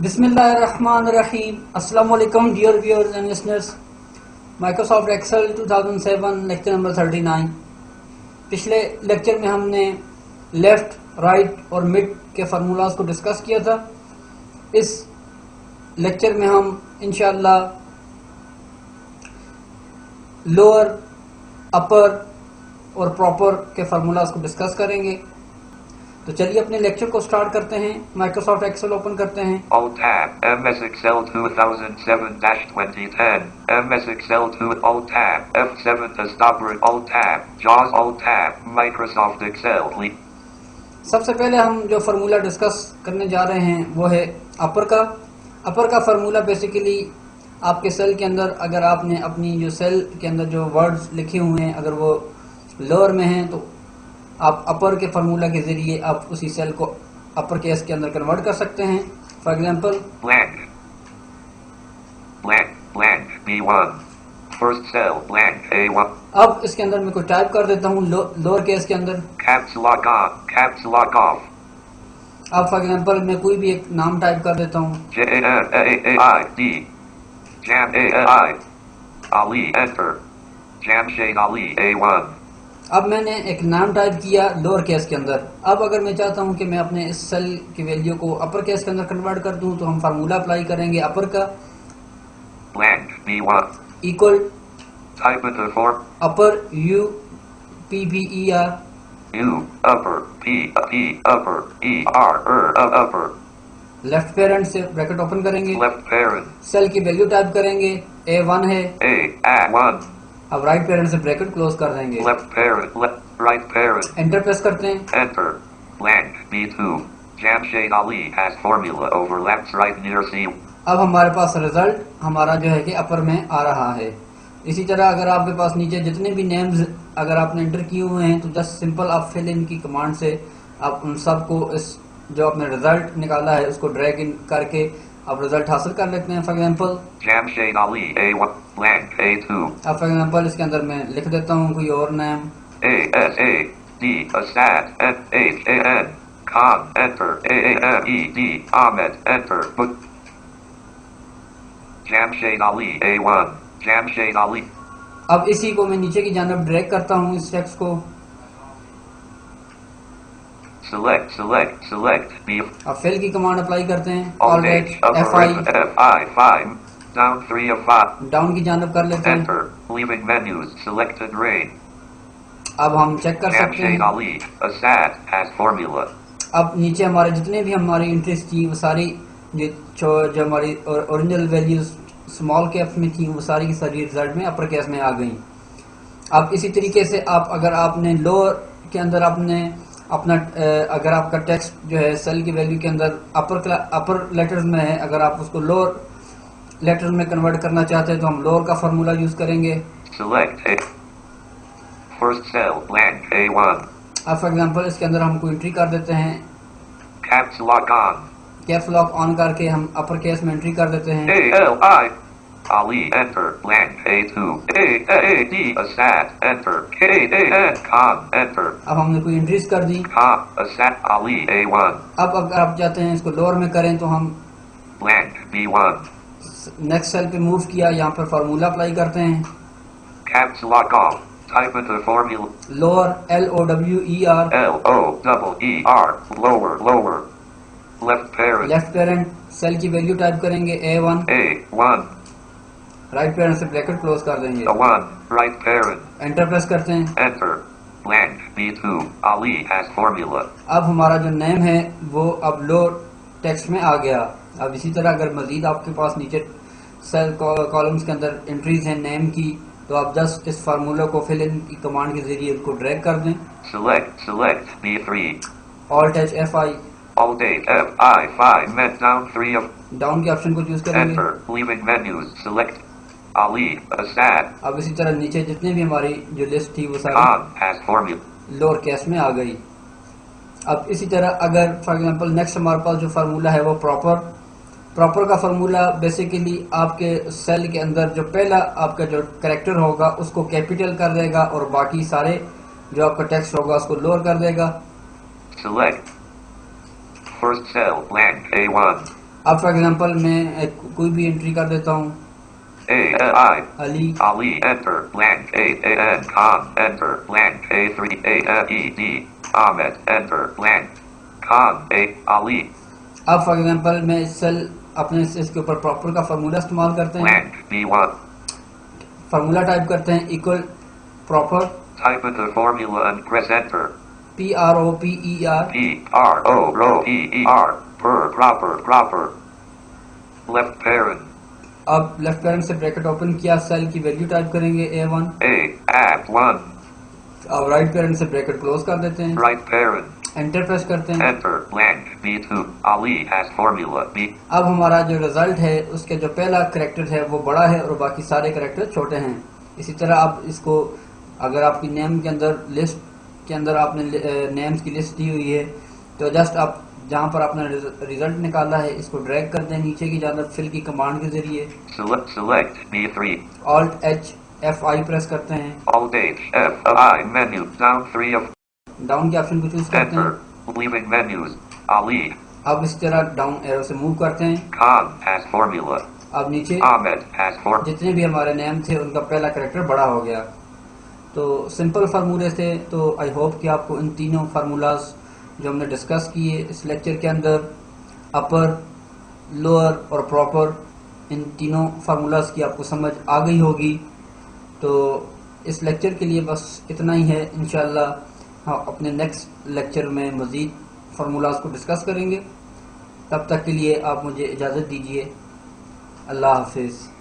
बिस्मिल्लाहिर्रहमानिर्रहीम। अस्सलाम वालेकुम dear viewers and listeners. Microsoft Excel 2007 lecture number 39। पिछले लेक्चर में हमने लेफ्ट, राइट और मिड के फार्मूलाज को डिस्कस किया था। इस लेक्चर में हम इंशाअल्लाह लोअर, अपर और प्रॉपर के फार्मूलाज को डिस्कस करेंगे। तो चलिए अपने लेक्चर को स्टार्ट करते हैं। माइक्रोसॉफ्ट एक्सेल ओपन करते हैं। Alt Tab MS Excel 2007-2010 MS Excel 2 Alt Tab F7 to stop Alt Tab JAWS Alt Tab Microsoft Excel सबसे पहले हम जो फार्मूला डिस्कस करने जा रहे हैं वो है अपर का। अपर का फार्मूला बेसिकली आपके सेल के अंदर, अगर आपने अपनी जो सेल के अंदर जो वर्ड्स लिखे हुए हैं अगर वो लोअर में हैं तो आप अपर के फार्मूला के जरिए आप उसी सेल को अपर केस के अंदर कन्वर्ट कर सकते हैं। For example blank B1 first cell blank A1। अब इसके अंदर मैं कुछ टाइप कर देता हूँ लोअर केस के अंदर। caps lock on caps lock off। अब फॉर एग्जांपल मैं कोई भी एक नाम टाइप कर देता हूँ। JAMAAID Jam AI Ali enter Jamshade Ali A1। अब मैंने एक नाम टाइप किया लोअर केस के अंदर। अब अगर मैं चाहता हूं कि मैं अपने इस सेल की वैल्यू को अपर केस के अंदर कन्वर्ट कर दूं तो हम फार्मूला अप्लाई करेंगे अपर का। blank B1 equal type into form अपर UPPER U upper P upper upper left parent से ब्रैकेट ओपन करेंगे। left parent सेल की वैल्यू टाइप करेंगे A1 है। A1 अब राइट पेरेंट से ब्रैकेट क्लोज कर देंगे। left parent right parent enter press करते हैं। enter blank B2 Jamshade Ali has formula overlaps right near C। अब हमारे पास रिजल्ट हमारा जो है कि अपर में आ रहा है। इसी तरह अगर आपके पास नीचे जितने भी नेम्स अगर आपने एंटर किए हुए हैं तो जस्ट सिंपल आप फिल इन की कमांड से आप उन सबको इस जो आपने रिजल्ट निकाला है उसको ड्रैग इन करके आप रिजल्ट हासिल कर लेते हैं। For example Jamshade Ali A1 blank A2 अब फॉर एग्जांपल इसके अंदर मैं लिख देता हूँ कोई और name. ASAD Asad NHAN Khan enter AAMED Ahmed enter Jamshade Ali A1 Jamshade Ali। अब इसी को मैं नीचे की जानब ड्रैग करता हूँ इस टेक्स्ट को। select B। अब फिल की कमांड अप्लाई करते हैं। Alt H FI 5 down 3 of 5 down की जानब कर लेते हैं। enter leaving menus selected range। अब हम चेक कर सकते हैं। Jamshade Ali Asad has formula। अब नीचे हमारे जितने भी हमारी इंट्रीज थी वो सारी जो हमारी ओरिजिनल वैल्यूज स्मॉल कैप्स में थी वो सारी की सारी रिजल्ट में अपर केस में आ गई। अब इसी तरीके से आप अगर आपने लोअर के अंदर आपने अपना अगर आपका टेक्स्ट जो है सेल की वैल्यू के अंदर अपर लेटर्स में है, अगर आप उसको लोअर लेटर्स में कन्वर्ट करना चाहते हैं तो हम लोअर का फार्मूला यूज करेंगे। select A first cell blank A1। अब फॉर एग्जांपल इसके अंदर हम कोई एंट्री कर देते हैं। caps lock on caps lock on करके हम अपर केस में एंट्री कर देते हैं। ALI Ali enter blank A2 AAD Asad enter KAN Khan enter। अब हमने कोई एंट्रीज कर दी। Khan Asad Ali A1 अब अगर आप चाहते हैं इसको लोअर में करें तो हम blank B1 नेक्स्ट सेल पे मूव किया, यहाँ पर फार्मूला अप्लाई करते हैं। caps lock off type into formula lower LOWER lower left parent left parent cell की वैल्यू टाइप करेंगे A1 राइट पेरेंट से ब्रैकेट क्लोज कर देंगे। A1 right parent enter press करते हैं। enter blank B2 Ali has formula। अब हमारा जो नेम है वो अब लोअर टेक्स्ट में आ गया। अब इसी तरह अगर मजीद आपके पास नीचे सेल कॉलम्स के अंदर एंट्रीज हैं नेम की तो आप जस्ट इस फार्मूला को फिल इन की कमांड के जरिए उसको ड्रैग कर दें। select B3 Alt H FI Alt H Fi 5 met down 3 of down के ऑप्शन को चूज करेंगे। enter leaving menus select Ali Asad अब इसी तरह नीचे जितने भी हमारी जो लिस्ट थी वो सारी Khan has formula lower case में आ गई। अब इसी तरह अगर फॉर एग्जांपल नेक्स्ट हमारे पास जो फार्मूला है वो प्रॉपर का फार्मूला बेसिकली आपके सेल के अंदर जो पहला आपका जो कैरेक्टर होगा उसको कैपिटल कर देगा और बाकी सारे जो आपका टेक्स्ट होगा उसको लोअर कर देगा। select first cell blank A1 अब फॉर एग्जांपल मैं कोई भी एंट्री कर देता हूँ। A-I, Ali, Ali, enter, blank, A-A-N, Khan, enter, blank, A3, A-F-E-D, Ahmed, enter, blank, Khan, A, Ali, अब फॉर एग्जांपल मैं इस सेल अपने इसके ऊपर प्रॉपर का फार्मूला इस्तेमाल करते हैं। blank, B1, फार्मूला टाइप करते हैं equal proper, type in the formula and press enter, PROPER, P-R-O, row, P-E-R, proper, left parent, अब लेफ्ट पैरेंट से ब्रैकेट ओपन किया, सेल की वैल्यू टाइप करेंगे A1। A-1, अब राइट पैरेंट से bracket close कर देते हैं, right parent, एंटर प्रेस करते हैं। enter, blank, B2, Ali has formula, B, अब हमारा जो रिजल्ट है उसके जो पहला करेक्टर है वो बड़ा है और बाकी सारे करेक्टर छोटे हैं। इसी तरह आप इसको, अगर आपकी नेम के अंदर लिस्ट के अंदर आपने नेम्स की लिस्ट दी हुई है तो जस्ट आप जहाँ पर आपने रिजल्ट निकाला है इसको ड्रैग कर दें नीचे की जानब फिल की कमांड के जरिए। select B3, Alt H F5 press करते हैं, Alt H, F-I, menu, down 3 of, down के ऑप्शन को चूज करते हैं। enter, leaving menus, Ali, अब इस तरह डाउन एरो से मूव करते हैं। Khan has formula, अब नीचे Ahmed has formula, जितने भी हमारे नेम थे उनका पहला करेक्टर बड़ा हो गया। तो सिंपल फार्मूले थे। तो आई होप कि आपको इन तीनों फार्मूलाज जो हमने डिस्कस किए इस लेक्चर के अंदर, अपर, लोअर और प्रॉपर, इन तीनों फार्मूलाज की आपको समझ आ गई होगी। तो इस लेक्चर के लिए बस इतना ही है। इंशाल्लाह हाँ अपने नेक्स्ट लेक्चर में मज़ीद फार्मूलाज को डिस्कस करेंगे। तब तक के लिए आप मुझे इजाज़त दीजिए। अल्लाह हाफिज़।